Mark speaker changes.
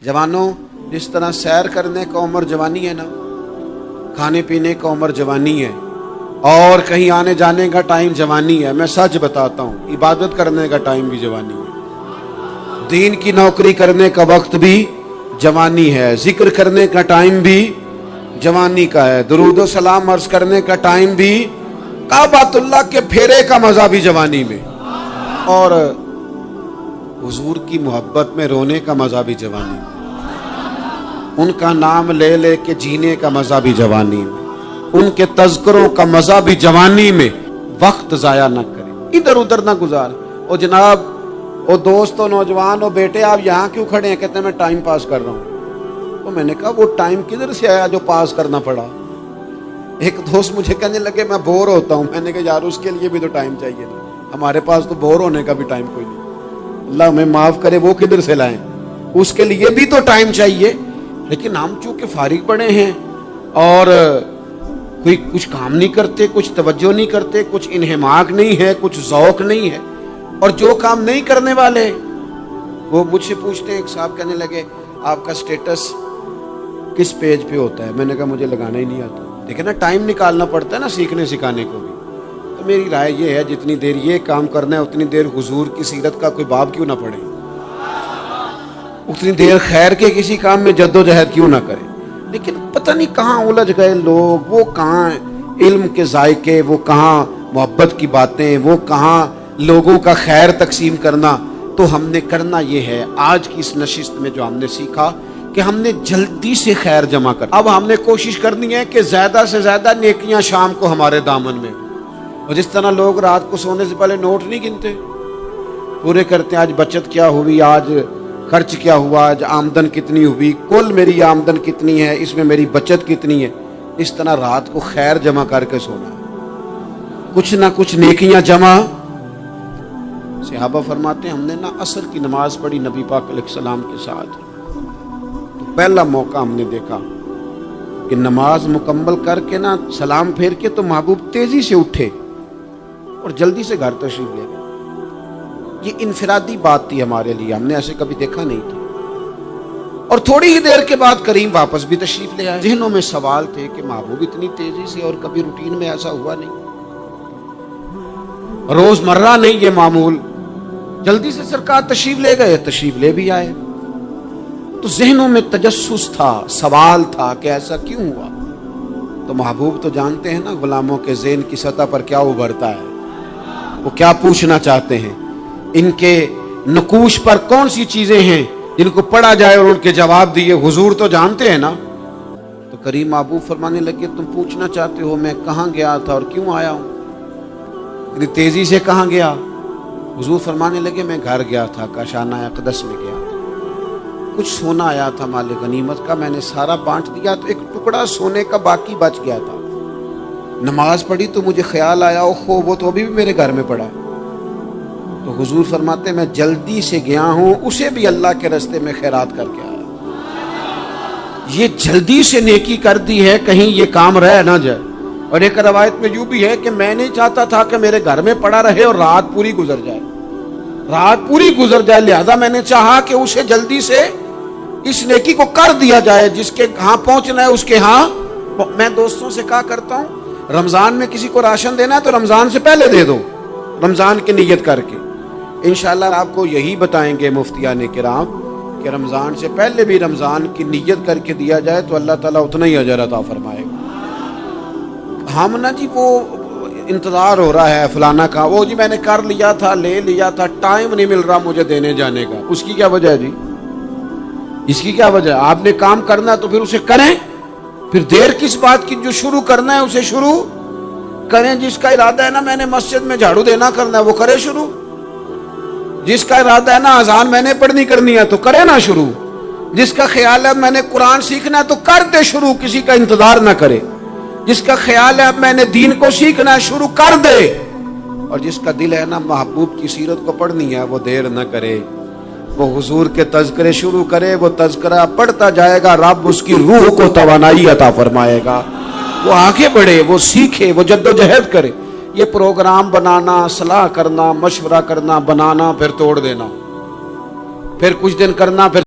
Speaker 1: जवानों, जिस तरह सैर करने का उम्र जवानी है ना, खाने पीने का उम्र जवानी है, और कहीं आने जाने का टाइम जवानी है। मैं सच बताता हूँ, इबादत करने का टाइम भी जवानी है, दीन की नौकरी करने का वक्त भी जवानी है, जिक्र करने का टाइम भी जवानी का है, दुरूद व सलाम अर्ज करने का टाइम भी, काबातुल्लाह के फेरे का मजा भी जवानी में, और हुजूर की मोहब्बत में रोने का मजा भी जवानी में, उनका नाम ले ले के जीने का मजा भी जवानी में, उनके तज़किरों का मजा भी जवानी में। वक्त जाया ना करें, इधर उधर ना गुजार। और जनाब, वो दोस्त और नौजवान और बेटे, आप यहाँ क्यों खड़े हैं? कहते हैं मैं टाइम पास कर रहा हूँ। तो मैंने कहा वो टाइम किधर से आया जो पास करना पड़ा? एक दोस्त मुझे कहने लगे मैं बोर होता हूँ। मैंने कहा यार उसके लिए भी तो टाइम चाहिए ना, हमारे पास तो बोर होने का भी टाइम कोई नहीं। अल्लाह हमें माफ करे, वो किधर से लाएं? उसके लिए भी तो टाइम चाहिए। लेकिन हम चूंकि फारिग पड़े हैं और कोई कुछ काम नहीं करते, कुछ तवज्जो नहीं करते, कुछ इन्हिमाक नहीं है, कुछ ज़ौक नहीं है, और जो काम नहीं करने वाले वो मुझसे पूछते हैं। एक साहब कहने लगे आपका स्टेटस किस पेज पे होता है? मैंने कहा मुझे लगाना ही नहीं आता। देखे ना, टाइम निकालना पड़ता है ना सीखने सिखाने को भी। तो मेरी राय ये है, जितनी देर ये काम करना है उतनी देर हुजूर की सीरत का कोई बाब क्यों ना पढ़े, उतनी देर खैर के किसी काम में जद्दोजहद क्यों ना करें। लेकिन पता नहीं कहाँ उलझ गए लोग, वो कहाँ इल्म के जायके, वो कहाँ मोहब्बत की बातें, वो कहाँ लोगों का खैर तकसीम करना। तो हमने करना ये है, आज की इस नशिस्त में जो हमने सीखा कि हमने जल्दी से खैर जमा कर। अब हमने कोशिश करनी है कि ज्यादा से ज्यादा नेकियां शाम को हमारे दामन में। और जिस तरह लोग रात को सोने से पहले नोट नहीं गिनते, पूरे करते हैं आज बचत क्या हुई, आज खर्च क्या हुआ, आज आमदन कितनी हुई, कुल मेरी आमदन कितनी है, इसमें मेरी बचत कितनी है। इस तरह रात को खैर जमा करके सोना, कुछ ना कुछ नेकियां जमा। सहाबा फरमाते हैं हमने ना असर की नमाज पढ़ी नबी पाक अलैहिस्सलाम के साथ, तो पहला मौका हमने देखा कि नमाज मुकम्मल करके ना सलाम फेर के तो महबूब तेजी से उठे और जल्दी से घर तशरीफ ले गए। ये इनफिरादी बात थी हमारे लिए, हमने ऐसे कभी देखा नहीं था। और थोड़ी ही देर के बाद करीम वापस भी तशरीफ ले आए। ज़हनों में सवाल थे कि महबूब इतनी तेजी से, और कभी रूटीन में ऐसा हुआ नहीं, रोजमर्रा नहीं ये मामूल। जल्दी से सरकार तशरीफ ले गए, तशरीफ ले भी आए। तो ज़हनों में तजस्सुस था, सवाल था कि ऐसा क्यों हुआ। तो महबूब तो जानते हैं ना गुलामों के ज़हन की सतह पर क्या उभरता है, वो क्या पूछना चाहते हैं, इनके नकूश पर कौन सी चीजें हैं जिनको पढ़ा जाए और उनके जवाब दिए। हुजूर तो जानते हैं ना। तो करीम महबूब फरमाने लगे तुम पूछना चाहते हो मैं कहाँ गया था और क्यों आया हूँ, इतनी तेजी से कहाँ गया? हुजूर फरमाने लगे मैं घर गया था, काशाना अक़दस में गया था, कुछ सोना आया था माले गनीमत का, मैंने सारा बांट दिया, तो एक टुकड़ा सोने का बाकी बच गया था। नमाज पढ़ी तो मुझे ख्याल आया ओहो वो तो अभी भी मेरे घर में पड़ा। तो हुजूर फरमाते मैं जल्दी से गया हूं, उसे भी अल्लाह के रास्ते में खैरात करके आया। ये जल्दी से नेकी कर दी है, कहीं ये काम रह ना जाए। और एक रवायत में यूं भी है कि मैं नहीं चाहता था कि मेरे घर में पड़ा रहे और रात पूरी गुजर जाए, रात पूरी गुजर जाए, लिहाजा मैंने चाहा कि उसे जल्दी से इस नेकी को कर दिया जाए, जिसके यहाँ पहुंचना है उसके यहाँ। मैं दोस्तों से कहा करता हूँ रमजान में किसी को राशन देना है तो रमजान से पहले दे दो, रमजान की नीयत करके। इंशाअल्लाह आपको यही बताएंगे मुफ्तियाने किराम कि रमजान से पहले भी रमजान की नीयत करके दिया जाए तो अल्लाह ताला उतना ही अजर अता फरमाएगा। हम ना जी वो इंतजार हो रहा है फलाना का, वो जी मैंने कर लिया था, ले लिया था, टाइम नहीं मिल रहा मुझे देने जाने का। उसकी क्या वजह है जी? इसकी क्या वजह है? आपने काम करना है तो फिर उसे करें, फिर देर किस बात की? जो शुरू करना है उसे शुरू करें। जिसका इरादा है ना मैंने मस्जिद में झाड़ू देना करना है वो करे शुरू, जिसका इरादा है ना अजान मैंने पढ़नी करनी है तो करे ना शुरू, जिसका ख्याल है मैंने कुरान सीखना है तो कर दे शुरू, किसी का इंतजार ना करे, जिसका ख्याल है मैंने दीन को सीखना है शुरू कर दे, और जिसका दिल है ना महबूब की सीरत को पढ़नी है वो देर ना करे, वो हुजूर के तज़किरे शुरू करे, वो तज़किरा पढ़ता जाएगा, रब उसकी रूह को तवानाई अता फरमाएगा, वो आगे बढ़े, वो सीखे, वो जद्दोजहद करे। ये प्रोग्राम बनाना, सलाह करना, मशवरा करना, बनाना, फिर तोड़ देना, फिर कुछ दिन करना, फिर